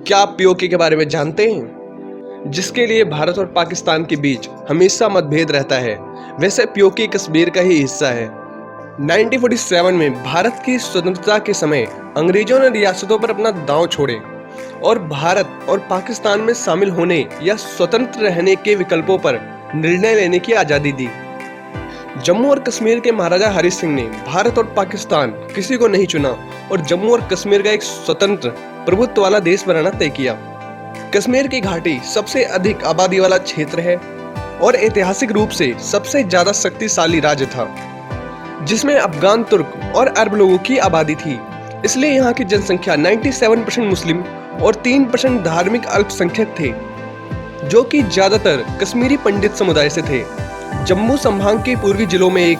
क्या आप पीओके के बारे में जानते हैं? जिसके लिए भारत और पाकिस्तान के बीच हमेशा मतभेद रहता है, वैसे पीओके कश्मीर का ही हिस्सा है। 1947 में भारत की स्वतंत्रता के समय अंग्रेजों ने रियासतों पर अपना दांव छोड़े और भारत और पाकिस्तान में शामिल होने या स्वतंत्र रहने के विकल्पों पर निर्णय लेने की आजादी दी। जम्मू और कश्मीर के महाराजा हरि सिंह ने भारत और पाकिस्तान किसी को नहीं चुना और जम्मू और कश्मीर का एक स्वतंत्र प्रभुत्व वाला देश बनाना तय किया। कश्मीर की घाटी सबसे अधिक आबादी वाला क्षेत्र है और ऐतिहासिक रूप से सबसे ज्यादा शक्तिशाली राज्य था, जिसमें अफगान, तुर्क और अरब लोगों की आबादी थी। इसलिए यहाँ की जनसंख्या 97% मुस्लिम और 3% धार्मिक अल्पसंख्यक थे, जो कि ज्यादातर कश्मीरी पंडित समुदाय से थे। जम्मू संभाग के पूर्वी जिलों में एक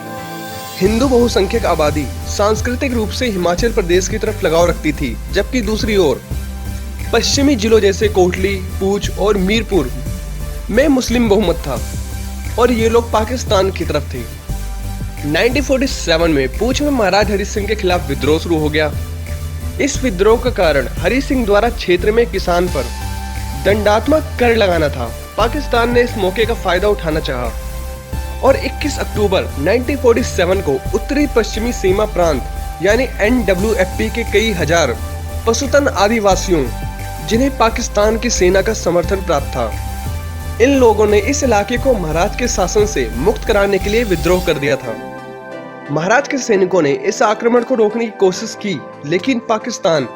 हिंदू बहुसंख्यक आबादी सांस्कृतिक रूप से हिमाचल प्रदेश की तरफ लगाव रखती थी, जबकि दूसरी ओर पश्चिमी जिलों जैसे कोटली, पूंछ और मीरपुर में मुस्लिम बहुमत था और ये लोग पाकिस्तान की तरफ थे। 1947 में पूंछ में महाराज हरि सिंह के खिलाफ विद्रोह शुरू हो गया। इस विद्रोह का कारण हरि सिंह द्वारा क्षेत्र में किसान पर दंडात्मक कर लगाना था। पाकिस्तान ने इस मौके का फायदा उठाना चाहा और 21 अक्टूबर 1947 को उत्तरी पश्चिमी सीमा प्रांत यानी NWFP के कई हजार पशुतन आदिवासियों, जिन्हें पाकिस्तान की सेना का समर्थन प्राप्त था, इन लोगों ने इस इलाके को महाराज के शासन से मुक्त कराने के लिए विद्रोह कर दिया था। महाराज के सैनिकों ने इस आक्रमण को रोकने की कोशिश की, लेकिन पाकिस्तान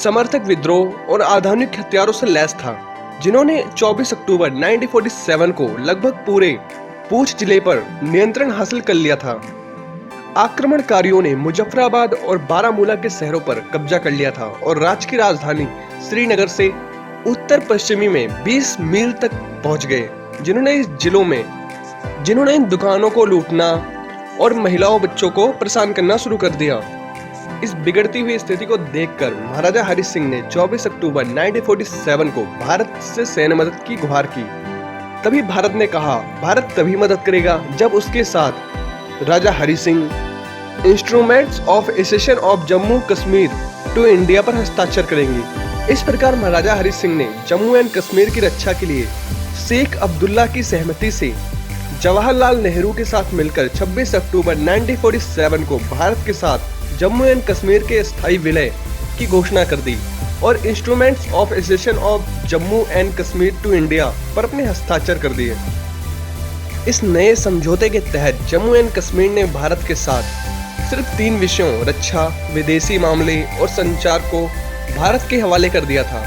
समर्थक विद्रोह और आधुनिक हथियारों से लैस था, जिन्होंने 24 अक्टूबर 1947 को लगभग पूरे पूंछ जिले पर नियंत्रण हासिल कर लिया था। आक्रमणकारियों ने मुजफ्फराबाद और बारामूला के शहरों पर कब्जा कर लिया था और राज्य की राजधानी श्रीनगर से उत्तर पश्चिमी में 20 मील तक पहुंच गए, जिन्होंने इन दुकानों को लूटना और महिलाओं बच्चों को परेशान करना शुरू कर दिया। इस बिगड़ती हुई स्थिति को देखकर महाराजा हरि सिंह ने 24 अक्टूबर 1947 को भारत से सैन्य मदद की गुहार की। तभी भारत ने कहा, भारत तभी मदद करेगा जब उसके साथ Raja Hari Singh instruments of accession of Jammu Kashmir to India पर हस्ताक्षर करेंगे। इस प्रकार महाराजा हरि सिंह ने जम्मू एंड कश्मीर की रक्षा के लिए शेख अब्दुल्ला की सहमति से जवाहरलाल नेहरू के साथ मिलकर 26 अक्टूबर 1947 को भारत के साथ जम्मू एंड कश्मीर के स्थायी विलय की घोषणा कर दी और instruments of accession of Jammu and Kashmir to India पर अपने हस्ताक्षर कर दिए। इस नए समझौते के तहत जम्मू एंड कश्मीर ने भारत के साथ सिर्फ 3 विषयों रक्षा, विदेशी मामले और संचार को भारत के हवाले कर दिया था।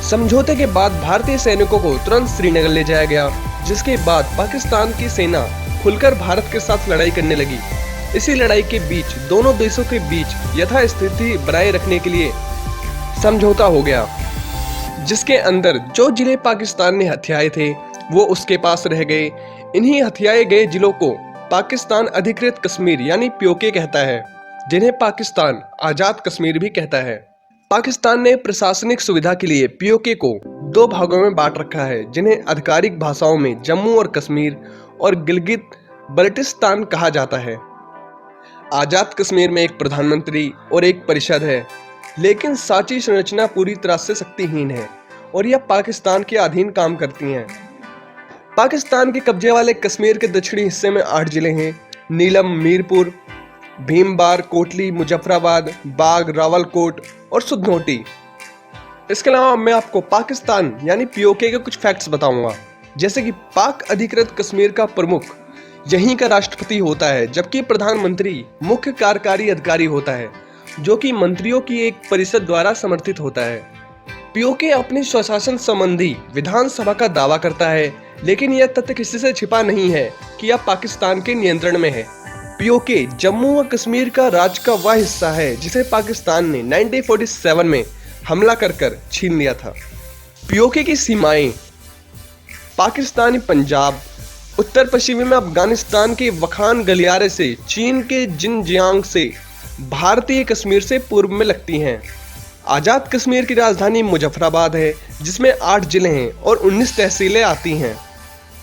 समझौते के बाद भारतीय सैनिकों को तुरंत श्रीनगर ले जाया गया, जिसके बाद पाकिस्तान की सेना खुलकर भारत के साथ लड़ाई करने लगी। इसी लड़ाई के बीच दोनों देशों के बीच यथास्थिति बनाए रखने के लिए समझौता हो गया, जिसके अंदर जो जिले पाकिस्तान ने हथियाए थे वो उसके पास रह गए। इन्हीं हथियाए गए जिलों को पाकिस्तान अधिकृत कश्मीर यानी पीओके कहता है, जिन्हें पाकिस्तान आजाद कश्मीर भी कहता है। पाकिस्तान ने प्रशासनिक सुविधा के लिए पीओके को 2 भागों में बांट रखा है, जिन्हें आधिकारिक भाषाओं में जम्मू और कश्मीर और गिलगित बल्टिस्तान कहा जाता है। आजाद कश्मीर में एक प्रधानमंत्री और एक परिषद है, लेकिन साची संरचना पूरी तरह से शक्तिहीन है और यह पाकिस्तान के अधीन काम करती हैं। पाकिस्तान के कब्जे वाले कश्मीर के दक्षिणी हिस्से में 8 जिले हैं: नीलम, मीरपुर, भीमबार, कोटली, मुजफ्फराबाद, बाग, रावलकोट और सुधनोटी। इसके अलावा मैं आपको पाकिस्तान यानी पीओके के कुछ फैक्ट्स बताऊंगा, जैसे कि पाक अधिकृत कश्मीर का प्रमुख यहीं का राष्ट्रपति होता है, जबकि प्रधानमंत्री मुख्य कार्यकारी अधिकारी होता है, जो कि मंत्रियों की एक परिषद द्वारा समर्थित होता है। पीओके अपनी स्वशासन संबंधी विधानसभा का दावा करता है, लेकिन यह तथ्य किसी से छिपा नहीं है कि यह पाकिस्तान के नियंत्रण में है। पीओके जम्मू और कश्मीर का राज्य का वह हिस्सा है जिसे पाकिस्तान ने 1947 में हमला कर छीन लिया था। पीओके की सीमाएं पाकिस्तानी पंजाब, उत्तर पश्चिमी में अफगानिस्तान के वखान गलियारे से चीन के जिनजियांग से भारतीय कश्मीर से पूर्व में लगती हैं। आजाद कश्मीर की राजधानी मुजफ्फराबाद है, जिसमें 8 जिले हैं और 19 तहसीलें आती हैं।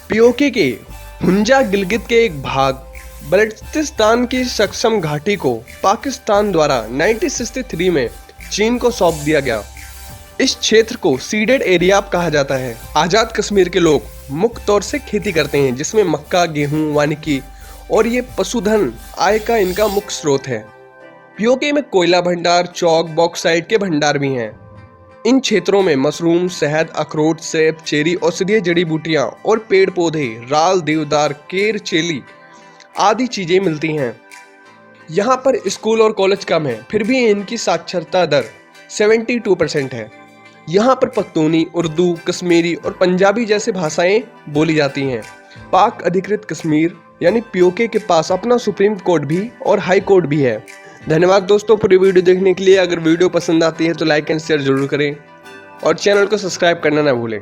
पीओके के हुंजा गिलगित के एक भाग बल्टिस्तान की सक्षम घाटी को पाकिस्तान द्वारा 1963 में चीन को सौंप दिया गया। इस क्षेत्र को सीडेड एरिया कहा जाता है। आजाद कश्मीर के लोग मुख्य तौर से खेती करते हैं, जिसमें मक्का, गेहूं, वानिकी और ये पशुधन आय का इनका मुख्य स्रोत है। पीओके में कोयला भंडार, चौक, बॉक्साइट के भंडार भी हैं। इन क्षेत्रों में मशरूम, शहद, अखरोट, सेब, चेरी, औषधीय जड़ी बूटियां और पेड़ पौधे, राल, देवदार, केर, चेली आदि चीजें मिलती हैं। यहाँ पर स्कूल और कॉलेज कम है, फिर भी इनकी साक्षरता दर 72% है। यहाँ पर पख्तूनी, उर्दू, कश्मीरी और पंजाबी जैसे भाषाएं बोली जाती हैं। पाक अधिकृत कश्मीर यानी पीओके के पास अपना सुप्रीम कोर्ट भी और हाई कोर्ट भी है। धन्यवाद दोस्तों पूरी वीडियो देखने के लिए। अगर वीडियो पसंद आती है तो लाइक एंड शेयर जरूर करें और चैनल को सब्सक्राइब करना ना भूलें।